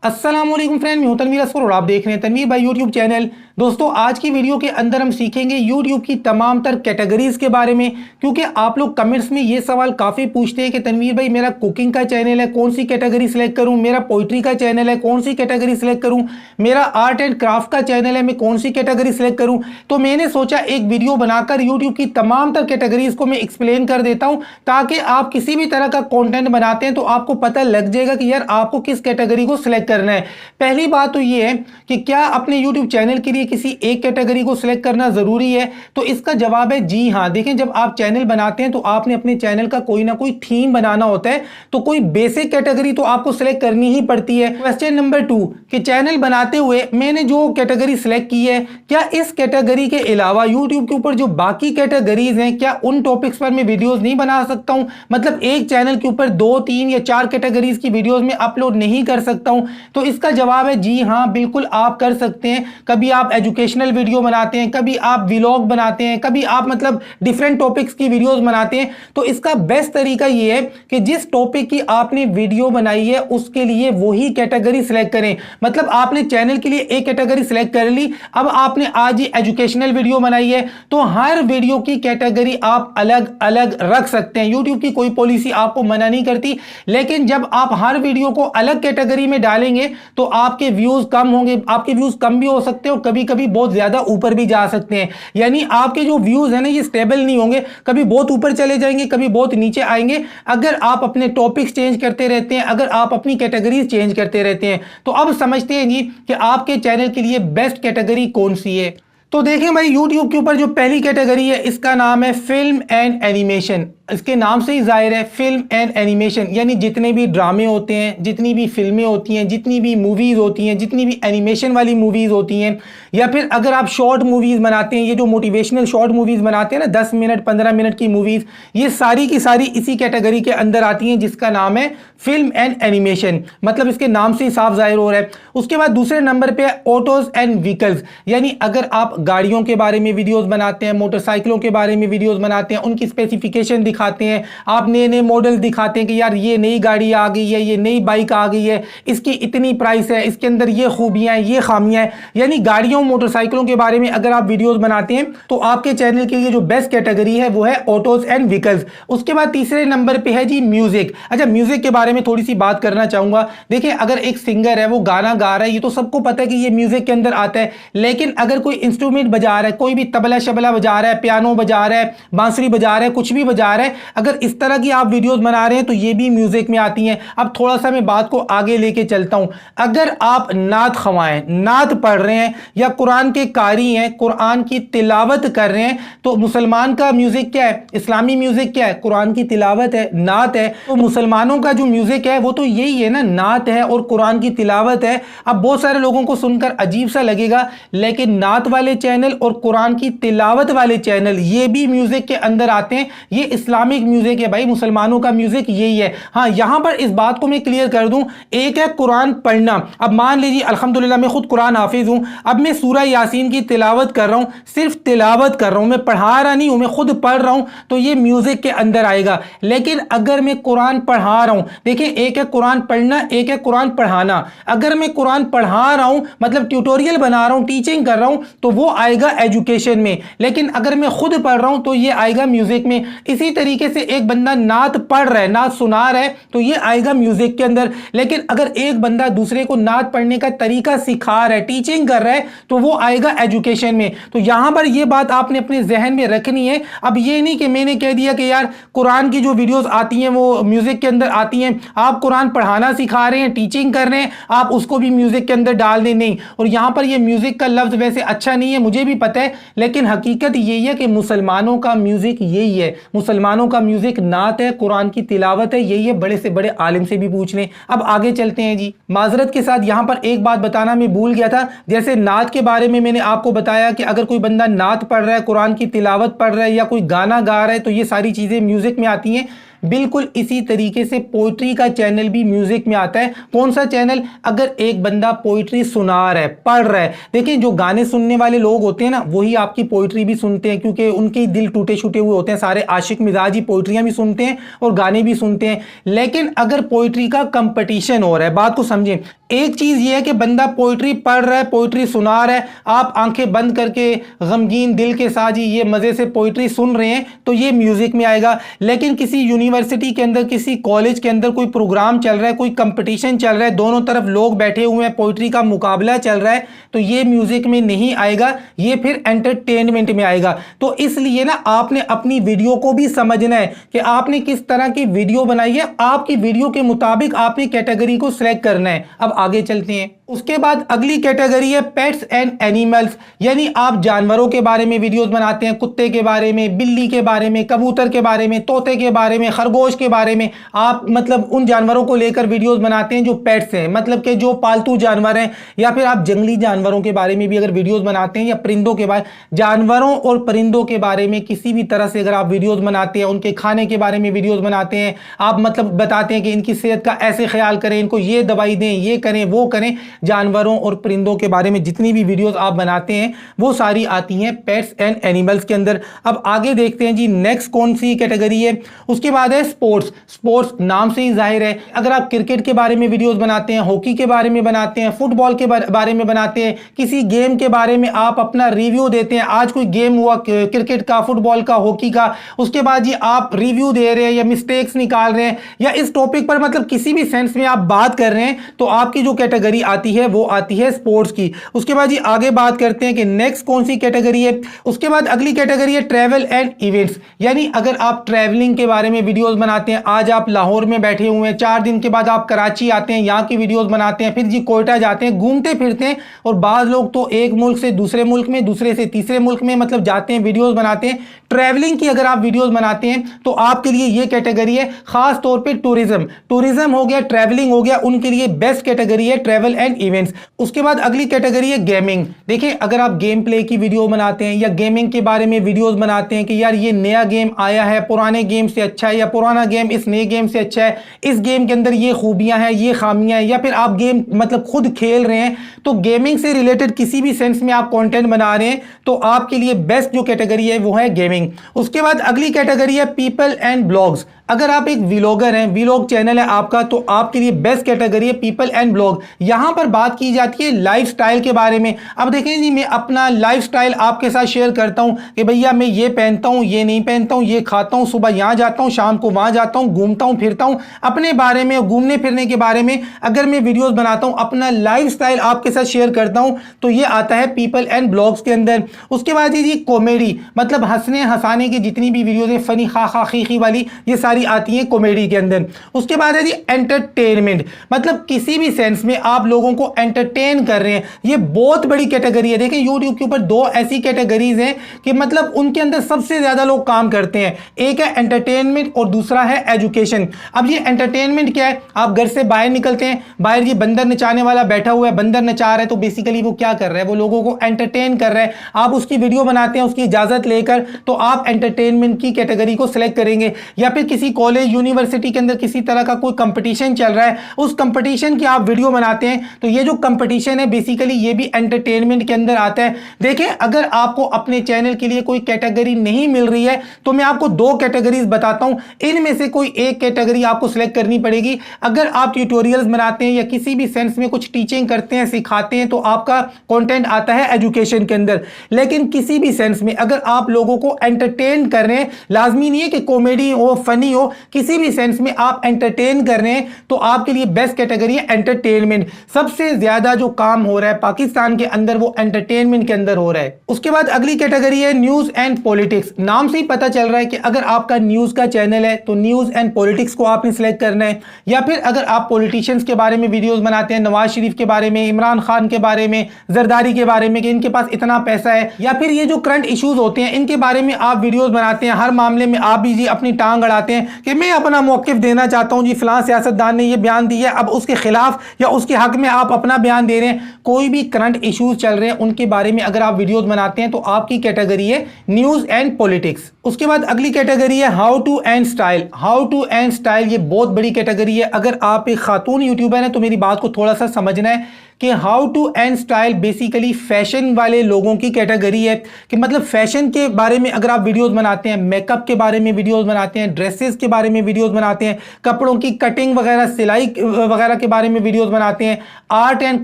अस्सलामुअलैकुम फ्रेंड, मैं हूं तनवीर असफर और आप देख रहे हैं तनवीर भाई यूट्यूब चैनल। दोस्तों, आज की वीडियो के अंदर हम सीखेंगे यूट्यूब की तमाम तर कैटेगरीज के बारे में, क्योंकि आप लोग कमेंट्स में ये सवाल काफ़ी पूछते हैं कि तनवीर भाई मेरा कुकिंग का चैनल है, कौन सी कैटेगरी सेलेक्ट करूं, मेरा पोइट्री का चैनल है, कौन सी कैटेगरी सेलेक्ट करूं, मेरा आर्ट एंड क्राफ्ट का चैनल है, मैं कौन सी कैटेगरी सेलेक्ट करूं। तो मैंने सोचा एक वीडियो बनाकर यूट्यूब की तमाम तर कैटेगरीज को मैं एक्सप्लेन कर देता हूं, ताकि आप किसी भी तरह का कॉन्टेंट बनाते हैं तो आपको पता लग जाएगा कि यार आपको किस कैटेगरी को सिलेक्ट करना है। पहली बात तो ये है कि क्या अपने YouTube चैनल के लिए किसी एक कैटेगरी को सिलेक्ट करना जरूरी है, तो इसका जवाब है जी हाँ। देखें, जब आप चैनल बनाते हैं तो आपने अपने चैनल का कोई ना कोई थीम बनाना होता है, तो कोई बेसिक कैटेगरी तो आपको सिलेक्ट करनी ही पड़ती है। क्वेश्चन नंबर 2 कि चैनल बनाते हुए मैंने जो कैटेगरी सिलेक्ट की है, क्या इस कैटेगरी के अलावा YouTube के ऊपर जो बाकी कैटेगरीज हैं, क्या उन टॉपिक्स पर मैं वीडियोस नहीं बना सकता हूं? मतलब एक चैनल के ऊपर 2, 3 या 4 कैटेगरीज की वीडियोस में अपलोड नहीं कर सकता हूं? तो इसका जवाब है जी हाँ, बिल्कुल आप कर सकते हैं। कभी आप एजुकेशनल वीडियो बनाते हैं, कभी आप व्लॉग बनाते हैं, कभी आप मतलब डिफरेंट टॉपिक्स की वीडियोस बनाते हैं, तो इसका बेस्ट तरीका ये है कि जिस टॉपिक की आपने वीडियो बनाई है उसके लिए वही कैटेगरी सिलेक्ट करें। मतलब आपने चैनल के लिए एक कैटेगरी सिलेक्ट कर ली, अब आपने आज ही एजुकेशनल वीडियो बनाई है, तो हर वीडियो की कैटेगरी आप अलग अलग रख सकते हैं। यूट्यूब की कोई पॉलिसी आपको मना नहीं करती, लेकिन जब आप हर वीडियो को अलग कैटेगरी में डालेंगे तो आपके व्यूज कम होंगे। आपके व्यूज कम भी हो सकते हैं और कभी कभी बहुत ज्यादा ऊपर भी जा सकते हैं। यानी आपके जो व्यूज है ना, ये स्टेबल नहीं होंगे, कभी बहुत ऊपर चले जाएंगे, कभी बहुत नीचे आएंगे। अगर आप अपने टॉपिक्स चेंज करते रहते हैं, अगर आप अपनी कैटेगरीज चेंज करते रहते हैं, तो अब समझते हैं जी कि आपके चैनल के लिए बेस्ट कैटेगरी कौन सी है। तो देखें भाई, YouTube के ऊपर जो पहली कैटेगरी है इसका नाम है फिल्म एंड एनिमेशन। इसके नाम से ही जाहिर है, फिल्म एंड एनिमेशन यानी जितने भी ड्रामे होते हैं, जितनी भी फिल्में होती हैं, जितनी भी मूवीज़ होती हैं, जितनी भी एनिमेशन वाली मूवीज़ होती हैं, या फिर अगर आप शॉर्ट मूवीज़ बनाते हैं, ये जो मोटिवेशनल शॉर्ट मूवीज़ बनाते हैं ना, 10 मिनट 15 मिनट की मूवीज़, ये सारी की सारी इसी कैटेगरी के अंदर आती हैं, जिसका नाम है फिल्म एंड एनिमेशन। मतलब इसके नाम से ही साफ जाहिर हो रहा है। उसके बाद दूसरे नंबर पे है ऑटोज एंड व्हीकल्स, यानी अगर आप गाड़ियों के बारे में वीडियोस बनाते हैं, मोटरसाइकिलों के बारे में वीडियोस बनाते हैं, उनकी स्पेसिफिकेशन दिखाते हैं, आप नए नए मॉडल दिखाते हैं कि यार ये नई गाड़ी आ गई है, ये नई बाइक आ गई है, इसकी इतनी प्राइस है, इसके अंदर ये खूबियां हैं, ये खामियां हैं, यानी गाड़ियों मोटरसाइकिलों के बारे में अगर आप वीडियोस बनाते हैं तो आपके चैनल के लिए जो बेस्ट कैटेगरी है वो है ऑटोज एंड व्हीकल्स। उसके बाद तीसरे नंबर पे है जी म्यूजिक। अच्छा, म्यूजिक के बारे में थोड़ी सी बात करना चाहूंगा। देखिए, अगर एक सिंगर है वो गाना गा रहा है, ये तो सबको पता है कि ये म्यूजिक के अंदर आता है, लेकिन अगर कोई इंस्ट्रूमेंट बजा रहा है, कोई भी तबला शबला बजा रहा है, पियानो बजा रहा है, बांसुरी बजा रहा है, कुछ भी बजा रहा है, अगर इस तरह की आप वीडियोस बना रहे हैं तो ये भी म्यूजिक में आती हैं। अब थोड़ा सा मैं बात को आगे लेके चलता हूं। अगर आप नात खवाएं, नात पढ़ रहे हैं, या कुरान के कारी हैं, कुरान की तिलावत कर रहे हैं, तो मुसलमान का म्यूजिक क्या है? इस्लामी म्यूजिक क्या है? कुरान की तिलावत है, नात है। तो मुसलमानों का जो म्यूजिक है वो तो यही है ना, नात है और कुरान की तिलावत है। अब बहुत सारे लोगों को सुनकर अजीब सा लगेगा, लेकिन नात वाले चैनल और कुरान की तिलावत वाले चैनल ये भी म्यूजिक के अंदर आते हैं। ये इस्लामिक म्यूजिक है भाई, मुसलमानों का म्यूजिक यही है। हाँ, यहां पर इस बात को मैं क्लियर कर दूं, एक है कुरान पढ़ना। अब मान लीजिए अल्हम्दुलिल्लाह मैं खुद कुरान हाफिज हूं, अब मैं सूरह यासीन की तिलावत कर रहा हूं, सिर्फ तिलावत कर रहा हूं, मैं पढ़ा रहा नहीं हूं, मैं खुद पढ़ रहा हूं, तो ये म्यूजिक के अंदर आएगा। लेकिन अगर मैं कुरान पढ़ा रहा हूं, देखिए एक है कुरान पढ़ना, एक है कुरान पढ़ाना। अगर मैं कुरान पढ़ा रहा हूं, मतलब ट्यूटोरियल बना रहा हूं, टीचिंग कर रहा हूं, तो वो आएगा एजुकेशन में। लेकिन अगर मैं खुद पढ़ रहा हूं तो ये आएगा म्यूजिक में। इसी तरीके से एक बंदा नात पढ़ रहा है, नात सुना रहा है, तो ये आएगा म्यूजिक के अंदर। लेकिन अगर एक बंदा दूसरे को नात पढ़ने का तरीका सिखा रहा है, टीचिंग कर रहा है, तो वो आएगा एजुकेशन में। तो यहां पर ये बात आपने अपने जहन में रखनी है। अब ये नहीं कि मैंने कह दिया कि यार कुरान की जो वीडियोस आती हैं वो म्यूजिक के अंदर आती हैं, आप कुरान पढ़ाना सिखा रहे हैं, टीचिंग कर रहे हैं, आप उसको भी म्यूजिक के अंदर डाल दें, नहीं। और यहां पर ये म्यूजिक का लफ्ज वैसे अच्छा नहीं है, मुझे भी पता है, लेकिन हकीकत यही है कि मुसलमानों का म्यूजिक यही है। मुसलमानों का म्यूजिक नात है, कुरान की तिलावत है, यही है। बड़े से बड़े आलिम से भी पूछ लें। अब आगे चलते हैं जी। माजरत के साथ यहां पर एक बात बताना मैं भूल गया था। जैसे नात के बारे में मैंने आपको बताया कि अगर कोई बंदा नात पढ़ रहा है, कुरान की तिलावत पढ़ रहा है, या कोई गाना गा रहा है, तो ये सारी चीजें म्यूजिक में आती हैं। बिल्कुल इसी तरीके से पोइट्री का चैनल भी म्यूजिक में आता है। कौन सा चैनल? अगर एक बंदा पोइट्री सुना रहा है, पढ़ रहा है, देखिए जो गाने सुनने वाले लोग होते हैं ना, वही आपकी पोइट्री भी सुनते हैं, क्योंकि उनके दिल टूटे छूटे हुए होते हैं। सारे आशिक मिजाज ही पोइट्रियां भी सुनते हैं और गाने भी सुनते हैं। लेकिन अगर पोइट्री का कंपटीशन हो रहा है, बात को समझें, एक चीज ये है कि बंदा पोइट्री पढ़ रहा है, पोइट्री सुना रहा है, आप आंखें बंद करके गमगीन दिल के साथ ही ये मजे से पोइट्री सुन रहे हैं तो ये म्यूजिक में आएगा। लेकिन किसी यूनिवर्सिटी के अंदर, किसी कॉलेज के अंदर कोई प्रोग्राम चल रहा है, कोई कंपटीशन चल रहा है, दोनों तरफ लोग बैठे हुए हैं, पोइट्री का मुकाबला चल रहा है, तो ये म्यूजिक में नहीं आएगा, ये फिर एंटरटेनमेंट में आएगा। तो इसलिए ना आपने अपनी वीडियो को भी समझना है कि आपने किस तरह की वीडियो बनाई है, आपकी वीडियो के मुताबिक आपने कैटेगरी को सिलेक्ट करना है। अब आगे चलते हैं। उसके बाद अगली कैटेगरी है पेट्स एंड एनिमल्स, यानी आप जानवरों के बारे में वीडियोस बनाते हैं, कुत्ते के बारे में, बिल्ली के बारे में, कबूतर के बारे में, तोते के बारे में, खरगोश के बारे में, आप मतलब उन जानवरों को लेकर वीडियोस बनाते हैं जो पेट्स हैं, मतलब कि जो पालतू जानवर हैं, या फिर आप जंगली जानवरों के बारे में भी अगर वीडियोस बनाते हैं, या परिंदों के बारे, जानवरों और परिंदों के बारे में किसी भी तरह से अगर आप वीडियोस बनाते हैं, उनके खाने के बारे में वीडियोस बनाते हैं, आप मतलब बताते हैं कि इनकी सेहत का ऐसे ख्याल करें, इनको ये दवाई दें, ये करें, वो करें, जानवरों और परिंदों के बारे में जितनी भी वीडियोस आप बनाते हैं वो सारी आती हैं पेट्स एंड एनिमल्स के अंदर। अब आगे देखते हैं जी नेक्स्ट कौन सी कैटेगरी है। उसके बाद है स्पोर्ट्स। स्पोर्ट्स नाम से ही जाहिर है, अगर आप क्रिकेट के बारे में वीडियोस बनाते हैं, हॉकी के बारे में बनाते हैं, फुटबॉल के बारे में बनाते हैं, किसी गेम के बारे में आप अपना रिव्यू देते हैं, आज कोई गेम हुआ क्रिकेट का, फुटबॉल का, हॉकी का, उसके बाद जी आप रिव्यू दे रहे हैं या मिस्टेक्स निकाल रहे हैं या इस टॉपिक पर मतलब किसी भी सेंस में आप बात कर रहे हैं, तो आपकी जो कैटेगरी आती है वो आती है स्पोर्ट्स की। उसके बाद जी आगे बात करते हैं कि नेक्स्ट कौन सी कैटेगरी है। उसके बाद अगली कैटेगरी है ट्रैवल एंड इवेंट्स, यानी अगर आप ट्रैवलिंग के बारे में वीडियोस बनाते हैं, आज आप लाहौर में बैठे हुए हैं, 4 दिन के बाद आप कराची आते हैं, यहाँ की वीडियोस बनाते हैं, फिर जी कोयटा जाते हैं, घूमते फिरते हैं, और बाज़ लोग तो एक मुल्क से दूसरे मुल्क में, दूसरे से तीसरे मुल्क में मतलब जाते हैं, वीडियोस बनाते हैं। ट्रैवलिंग की अगर आप वीडियोस बनाते हैं तो आपके लिए ये कैटेगरी है, खास तौर पे टूरिज्म हो गया, ट्रैवलिंग हो गया, उनके लिए बेस्ट कैटेगरी है ट्रैवल एंड इवेंट्स। उसके बाद अगली कैटेगरी है गेमिंग। देखिए अगर आप गेम प्ले की वीडियो बनाते हैं या गेमिंग के बारे में वीडियोस बनाते हैं कि यार ये नया गेम आया है, पुराने गेम से अच्छा है, या पुराना गेम इस नए गेम से अच्छा है, इस गेम के अंदर ये खूबियां हैं, ये खामियां हैं, या फिर आप गेम मतलब खुद खेल रहे हैं, तो गेमिंग से रिलेटेड किसी भी सेंस में आप कंटेंट बना रहे हैं तो आपके लिए बेस्ट जो कैटेगरी है वो है गेमिंग। उसके बाद अगली कैटेगरी है पीपल एंड ब्लॉग्स। अगर आप एक व्लॉगर हैं, व्लॉग चैनल है आपका, तो आपके लिए बेस्ट कैटेगरी है पीपल एंड ब्लॉग। यहां पर बात की जाती है लाइफस्टाइल के बारे में। अब देखें जी, मैं अपना लाइफस्टाइल आपके साथ शेयर करता हूं कि भैया मैं ये पहनता हूं, ये नहीं पहनता हूं, ये खाता हूं, सुबह यहां जाता हूं, शाम को वहां जाता हूं, घूमता हूं, फिरता हूं, अपने बारे में, घूमने फिरने के बारे में अगर मैं वीडियोस बनाता हूं, अपना लाइफस्टाइल आपके साथ शेयर करता हूं, तो ये आता है पीपल एंड ब्लॉग्स के अंदर। उसके बाद जी कॉमेडी, मतलब हंसने हंसाने की जितनी भी वीडियोस है, फनी खा खा खी वाली, ये सारी आती है कॉमेडी के अंदर। उसके बाद है जी एंटरटेनमेंट, मतलब किसी भी सेंस में आप लोगों को एंटरटेन कर रहे हैं, ये बहुत बड़ी कैटेगरी है। देखें यूट्यूब के ऊपर 2 ऐसी कैटेगरीज हैं कि मतलब उनके अंदर सबसे ज्यादा लोग काम करते हैं, एक है एंटरटेनमेंट और दूसरा है एजुकेशन। अब ये एंटरटेनमेंट क्या है, आप घर से बाहर निकलते हैं, बाहर ये बंदर नचाने वाला बैठा हुआ है, बंदर नचा रहा है, तो बेसिकली वो क्या कर रहा है, वो लोगों को एंटरटेन कर रहा है, आप उसकी वीडियो बनाते हैं उसकी इजाजत लेकर, तो आप एंटरटेनमेंट की कैटेगरी को सिलेक्ट करेंगे। या फिर किसी कॉलेज यूनिवर्सिटी के अंदर किसी तरह का कोई कंपटीशन चल रहा है, उस कंपटीशन की आप वीडियो बनाते हैं, तो ये जो कंपटीशन है बेसिकली ये भी एंटरटेनमेंट के अंदर आता है। देखिए अगर आपको अपने चैनल के लिए कोई कैटेगरी नहीं मिल रही है तो मैं आपको 2 कैटेगरीज बताता हूं, इनमें से कोई एक कैटेगरी आपको सिलेक्ट करनी पड़ेगी। अगर आप ट्यूटोरियल्स बनाते हैं या किसी भी सेंस में कुछ टीचिंग करते हैं, सिखाते हैं, तो आपका कंटेंट आता है एजुकेशन के अंदर। लेकिन किसी भी सेंस में अगर आप लोगों को एंटरटेन कर रहे हैं, लाजमी नहीं है कि कॉमेडी हो, फनी हो, किसी भी सेंस में आप एंटरटेन कर रहे हैं, तो आपके लिए बेस्ट कैटेगरी है एंटरटेनमेंट। सबसे ज्यादा जो काम हो रहा है पाकिस्तान के अंदर वो एंटरटेनमेंट के अंदर हो रहा है। उसके बाद अगली कैटेगरी है न्यूज एंड पॉलिटिक्स। नाम से ही पता चल रहा है कि अगर आपका न्यूज का चैनल है तो न्यूज एंड पॉलिटिक्स को आपने सिलेक्ट करना है। या फिर अगर आप पॉलिटिशियंस के बारे में वीडियोस बनाते हैं, नवाज शरीफ के बारे में, इमरान खान के बारे में, जरदारी के बारे में कि इनके पास इतना पैसा है, या फिर ये जो करंट इश्यूज होते हैं इनके बारे में आप वीडियोस बनाते हैं, हर मामले में आप भी जी अपनी टांग अड़ाते हैं कि मैं अपना मौक़िफ़ देना चाहता हूं जी, फलां सियासतदान ने ये बयान दिया है, अब उसके खिलाफ या उसके हक में आप अपना बयान दे रहे हैं। कोई भी करंट इश्यूज चल रहे हैं उनके बारे में अगर आप वीडियोस बनाते हैं तो आपकी कैटेगरी है न्यूज एंड पॉलिटिक्स। उसके बाद अगली कैटेगरी है how to and style. How to and style ये बहुत बड़ी कैटेगरी है। अगर आप एक खातून यूट्यूबर हैं तो मेरी बात को थोड़ा सा समझना है कि how to and style basically fashion वाले लोगों की कैटेगरी है, कि मतलब फैशन के बारे में अगर आप वीडियोस बनाते हैं, मेकअप के बारे में वीडियोस बनाते हैं, ड्रेसेस ड्रेसेस के बारे में वीडियोस बनाते हैं, कपड़ों की कटिंग वगैरह, सिलाई वगैरह के बारे में वीडियोस बनाते हैं, आर्ट एंड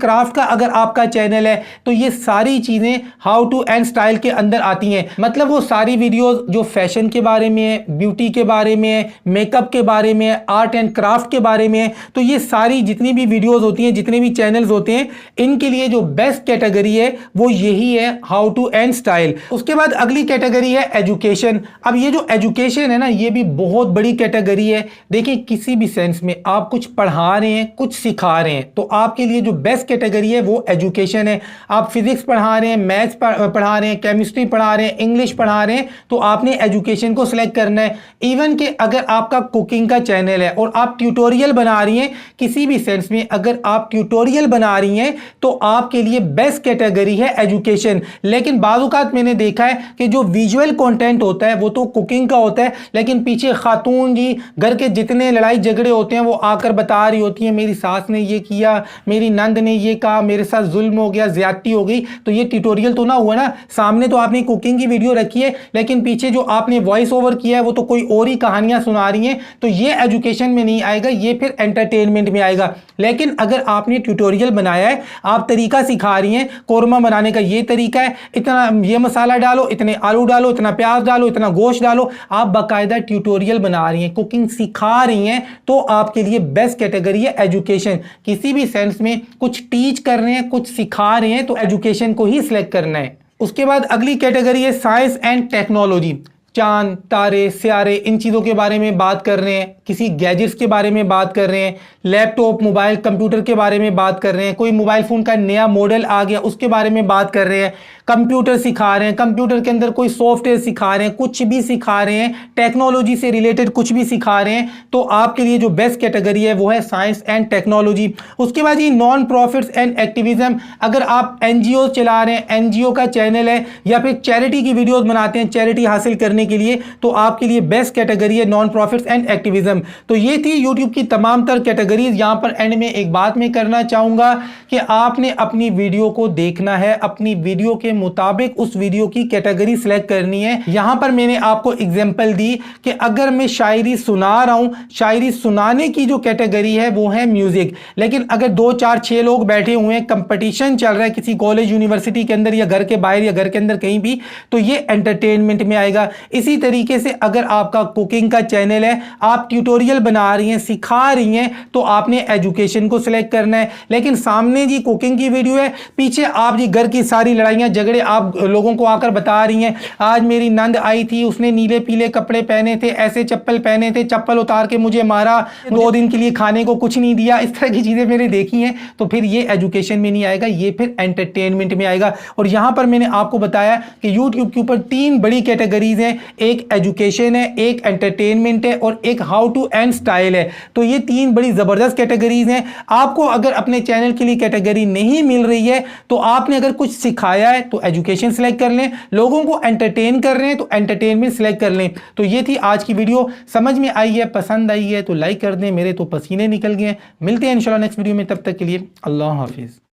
क्राफ्ट का अगर आपका चैनल है तो ये सारी चीजें हाउ टू एंड स्टाइल के अंदर आती हैं। मतलब वो सारी वीडियोस जो फैशन के बारे में है, ब्यूटी के बारे में है, मेकअप के बारे में है, आर्ट एंड क्राफ्ट के बारे में है, तो ये सारी जितनी भी वीडियोस होती हैं, जितने भी चैनल्स होते हैं, इनके लिए जो बेस्ट कैटेगरी है वो यही है, हाउ टू एंड स्टाइल। उसके बाद अगली कैटेगरी है एजुकेशन। अब ये जो एजुकेशन है ना, ये भी बहुत बड़ी कैटेगरी है। देखिए किसी भी सेंस में आप कुछ पढ़ा रहे हैं, कुछ सिखा रहे हैं, तो आपके लिए जो बेस्ट कैटेगरी है वो एजुकेशन है। आप फिजिक्स पढ़ा रहे हैं, मैथ्स पढ़ा रहे हैं, केमिस्ट्री पढ़ा रहे हैं, इंग्लिश पढ़ा रहे हैं, तो आपने एजुकेशन को सिलेक्ट करना है। इवन कि अगर आपका कुकिंग का चैनल है और आप ट्यूटोरियल बना रही हैं, किसी भी सेंस में अगर आप ट्यूटोरियल बना रही हैं तो आपके लिए बेस्ट कैटेगरी है एजुकेशन। लेकिन बाज़-औक़ात मैंने देखा है कि जो विजुअल कंटेंट होता है वो तो कुकिंग का होता है, लेकिन पीछे खातून जी घर के जितने लड़ाई झगड़े होते हैं वो आकर बता रही होती हैं, मेरी सास ने ये किया, मेरी नंद ने ये कहा, मेरे साथ जुल्म हो गया, ज्यादती हो गई। तो ये ट्यूटोरियल तो ना हुआ ना, सामने तो आपने कुकिंग की वीडियो रखी है, लेकिन पीछे जो आपने वॉइस ओवर किया है वो तो कोई और ही कहानियां सुना रही हैं। तो ये एजुकेशन में नहीं आएगा, ये फिर एंटरटेनमेंट में आएगा। लेकिन अगर आपने ट्यूटोरियल बनाया है, आप तरीका सिखा रही हैं, कोरमा बनाने का ये तरीका है, इतना ये मसाला डालो, इतने आलू डालो, इतना प्याज डालो, इतना गोश्त डालो, आप बाकायदा ट्यूटोरियल बना रही हैं, कुकिंग सिखा रही हैं, तो आपके लिए बेस्ट कैटेगरी है एजुकेशन। किसी भी सेंस में कुछ टीच कर रहे हैं, कुछ सिखा रहे हैं, तो एजुकेशन को ही सिलेक्ट करना है। उसके बाद अगली कैटेगरी है साइंस एंड टेक्नोलॉजी। चांद, तारे, सियारे, इन चीज़ों के बारे में बात कर रहे हैं, किसी गैजेट्स के बारे में बात कर रहे हैं, लैपटॉप, मोबाइल, कंप्यूटर के बारे में बात कर रहे हैं, कोई मोबाइल फ़ोन का नया मॉडल आ गया उसके बारे में बात कर रहे हैं, कंप्यूटर सिखा रहे हैं, कंप्यूटर के अंदर कोई सॉफ्टवेयर सिखा रहे हैं, कुछ भी सिखा रहे हैं, टेक्नोलॉजी से रिलेटेड कुछ भी सिखा रहे हैं, तो आपके लिए जो बेस्ट कैटेगरी है वो है साइंस एंड टेक्नोलॉजी। उसके बाद ये नॉन प्रॉफिट्स एंड एक्टिविज्म। अगर आप एनजीओ चला रहे हैं, एनजीओ का चैनल है, या फिर चैरिटी की वीडियोस बनाते हैं चैरिटी हासिल करने के लिए, तो आपके लिए बेस्ट कैटेगरी है नॉन प्रॉफिट्स एंड एक्टिविज्म। तो ये थी यूट्यूब की तमाम तर कैटेगरीज। यहां पर एंड में एक बात मैं करना चाहूंगा कि आपने अपनी वीडियो को देखना है, अपनी वीडियो के मुताबिक उस वीडियो की कैटेगरी सिलेक्ट करनी है। यहां पर मैंने आपको एग्जांपल दी कि अगर मैं शायरी सुना रहा हूं, शायरी सुनाने की जो कैटेगरी है वो है म्यूजिक, लेकिन अगर 2 4 6 लोग बैठे हुए हैं, कंपटीशन चल रहा है किसी कॉलेज यूनिवर्सिटी के अंदर या घर के बाहर या घर के अंदर कहीं भी, तो ये एंटरटेनमेंट में आएगा। इसी तरीके से अगर आपका कुकिंग का चैनल है, आप ट्यूटोरियल बना रही हैं, सिखा रही हैं, तो आपने एजुकेशन को सिलेक्ट करना है। लेकिन सामने जी कुकिंग की वीडियो है, पीछे आप जी घर की सारी लड़ाइयां झगड़े आप लोगों को आकर बता रही हैं, आज मेरी नंद आई थी, उसने नीले पीले कपड़े पहने थे, ऐसे चप्पल पहने थे, चप्पल उतार के मुझे मारा, 2 दिन के लिए खाने को कुछ नहीं दिया, इस तरह की चीजें मैंने देखी हैं। तो फिर ये एजुकेशन में नहीं आएगा, ये फिर एंटरटेनमेंट में आएगा। और यहां पर मैंने आपको बताया कि यूट्यूब के ऊपर 3 बड़ी कैटेगरीज हैं, एक एजुकेशन है, एक एंटरटेनमेंट है और एक हाउ टू एंड स्टाइल है। तो ये 3 बड़ी जबरदस्त कैटेगरीज हैं। आपको अगर अपने चैनल के लिए कैटेगरी नहीं मिल रही है, तो आपने अगर कुछ सिखाया है तो एजुकेशन सिलेक्ट कर लें, लोगों को एंटरटेन कर रहे हैं तो एंटरटेनमेंट सिलेक्ट कर लें। तो ये थी आज की वीडियो। समझ में आई है, पसंद आई है तो लाइक कर दें, मेरे तो पसीने निकल गए हैं। मिलते हैं इंशाल्लाह नेक्स्ट वीडियो में, तब तक के लिए अल्लाह हाफिज।